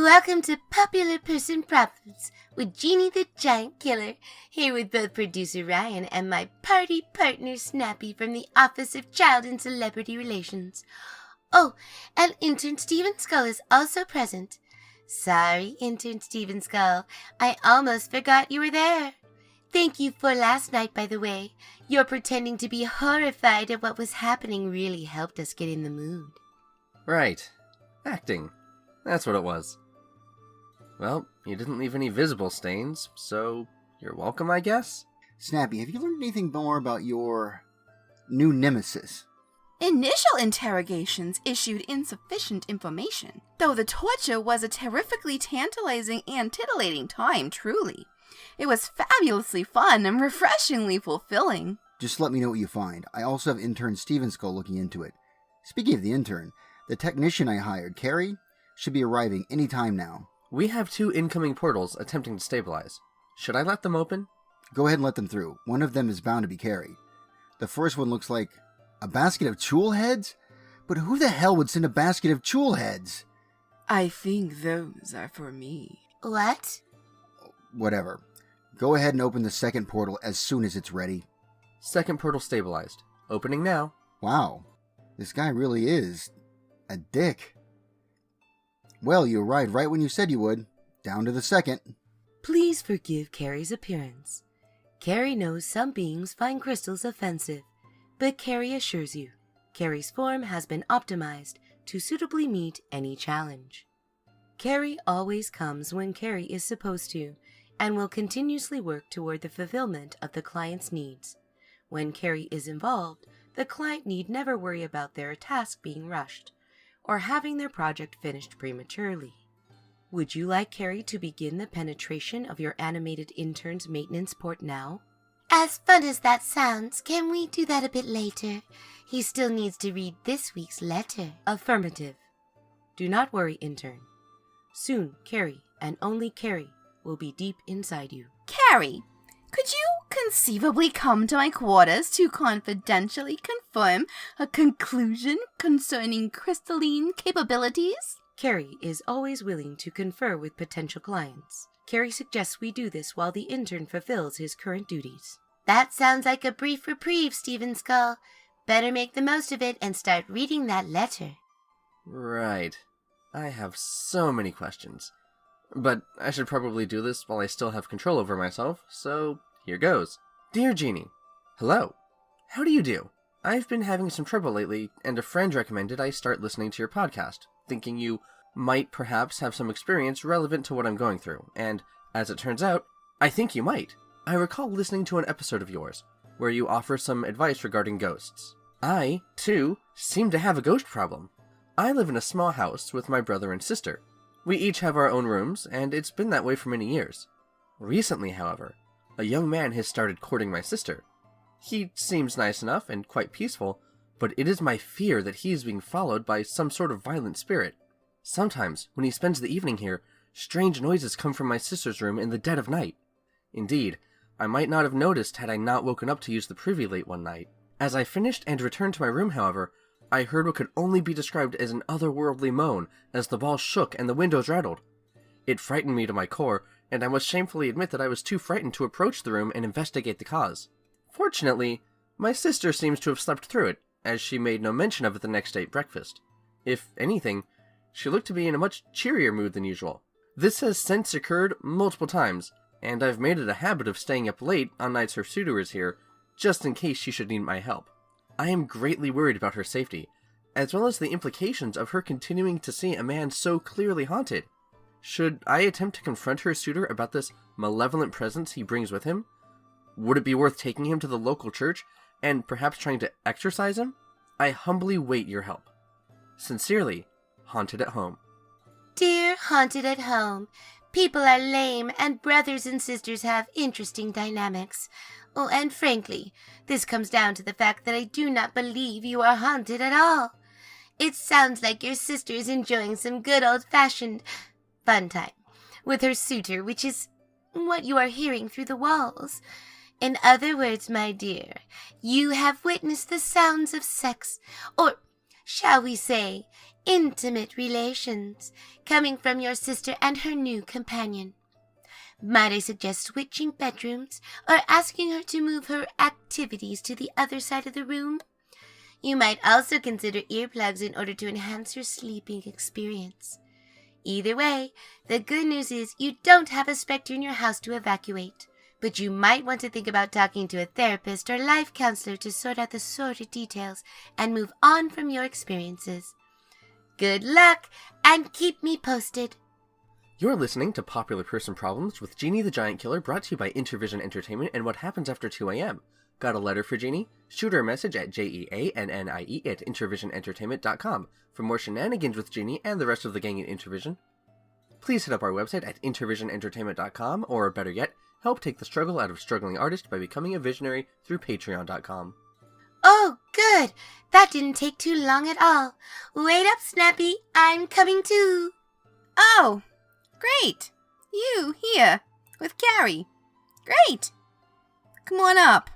Welcome to Popular Person Problems with Jeannie the Giant Killer, here with both producer Ryan and my party partner Snappy from the Office of Child and Celebrity Relations. Oh, and intern Steven Skull is also present. Sorry, intern Steven Skull, I almost forgot you were there. Thank you for last night, by the way. Your pretending to be horrified at what was happening really helped us get in the mood. Right. Acting. That's what it was. Well, you didn't leave any visible stains, so you're welcome, I guess? Snappy, have you learned anything more about your new nemesis? Initial interrogations issued insufficient information, though the torture was a terrifically tantalizing and titillating time, truly. It was fabulously fun and refreshingly fulfilling. Just let me know what you find. I also have intern Steven Skull looking into it. Speaking of the intern, the technician I hired, Carrie, should be arriving any time now. We have 2 incoming portals attempting to stabilize. Should I let them open? Go ahead and let them through. One of them is bound to be Carrie. The first one looks like a basket of tool heads? But who the hell would send a basket of tool heads? I think those are for me. What? Whatever. Go ahead and open the second portal as soon as it's ready. Second portal stabilized. Opening now. Wow. This guy really is a dick. Well, you arrived right when you said you would. Down to the second. Please forgive Carrie's appearance. Carrie knows some beings find crystals offensive, but Carrie assures you, Carrie's form has been optimized to suitably meet any challenge. Carrie always comes when Carrie is supposed to, and will continuously work toward the fulfillment of the client's needs. When Carrie is involved, the client need never worry about their task being rushed, or having their project finished prematurely. Would you like Carrie to begin the penetration of your animated intern's maintenance port now? As fun as that sounds, can we do that a bit later? He still needs to read this week's letter. Affirmative. Do not worry, intern. Soon, Carrie, and only Carrie, will be deep inside you. Carrie, could you conceivably come to my quarters to confidentially confirm a conclusion concerning crystalline capabilities? Carrie is always willing to confer with potential clients. Carrie suggests we do this while the intern fulfills his current duties. That sounds like a brief reprieve, Steven Skull. Better make the most of it and start reading that letter. Right. I have so many questions. But I should probably do this while I still have control over myself, so here goes. Dear Jeannie, hello. How do you do? I've been having some trouble lately, and a friend recommended I start listening to your podcast, thinking you might perhaps have some experience relevant to what I'm going through, and, as it turns out, I think you might. I recall listening to an episode of yours, where you offer some advice regarding ghosts. I, too, seem to have a ghost problem. I live in a small house with my brother and sister. We each have our own rooms, and it's been that way for many years. Recently, however, a young man has started courting my sister. He seems nice enough and quite peaceful, but it is my fear that he is being followed by some sort of violent spirit. Sometimes, when he spends the evening here, strange noises come from my sister's room in the dead of night. Indeed, I might not have noticed had I not woken up to use the privy late one night. As I finished and returned to my room, however, I heard what could only be described as an otherworldly moan as the walls shook and the windows rattled. It frightened me to my core, and I must shamefully admit that I was too frightened to approach the room and investigate the cause. Fortunately, my sister seems to have slept through it, as she made no mention of it the next day at breakfast. If anything, she looked to be in a much cheerier mood than usual. This has since occurred multiple times, and I've made it a habit of staying up late on nights her suitor is here, just in case she should need my help. I am greatly worried about her safety, as well as the implications of her continuing to see a man so clearly haunted. Should I attempt to confront her suitor about this malevolent presence he brings with him? Would it be worth taking him to the local church and perhaps trying to exorcise him? I humbly wait your help. Sincerely, Haunted at Home. Dear Haunted at Home, people are lame and brothers and sisters have interesting dynamics. Oh, and frankly, this comes down to the fact that I do not believe you are haunted at all. It sounds like your sister is enjoying some good old-fashioned fun time with her suitor, which is what you are hearing through the walls. In other words, my dear, you have witnessed the sounds of sex, or shall we say, intimate relations coming from your sister and her new companion. Might I suggest switching bedrooms or asking her to move her activities to the other side of the room? You might also consider earplugs in order to enhance your sleeping experience. Either way, the good news is you don't have a specter in your house to evacuate, but you might want to think about talking to a therapist or life counselor to sort out the sordid details and move on from your experiences. Good luck, and keep me posted. You're listening to Popular Person Problems with Jeannie the Giant Killer, brought to you by Intervision Entertainment and What Happens After 2 a.m. Got a letter for Jeannie? Shoot her a message at jeannie@intervisionentertainment.com for more shenanigans with Jeannie and the rest of the gang at Intervision. Please hit up our website at intervisionentertainment.com, or better yet, help take the struggle out of struggling artists by becoming a visionary through patreon.com. Oh, good. That didn't take too long at all. Wait up, Snappy. I'm coming too. Oh, great. You here with Carrie. Great. Come on up.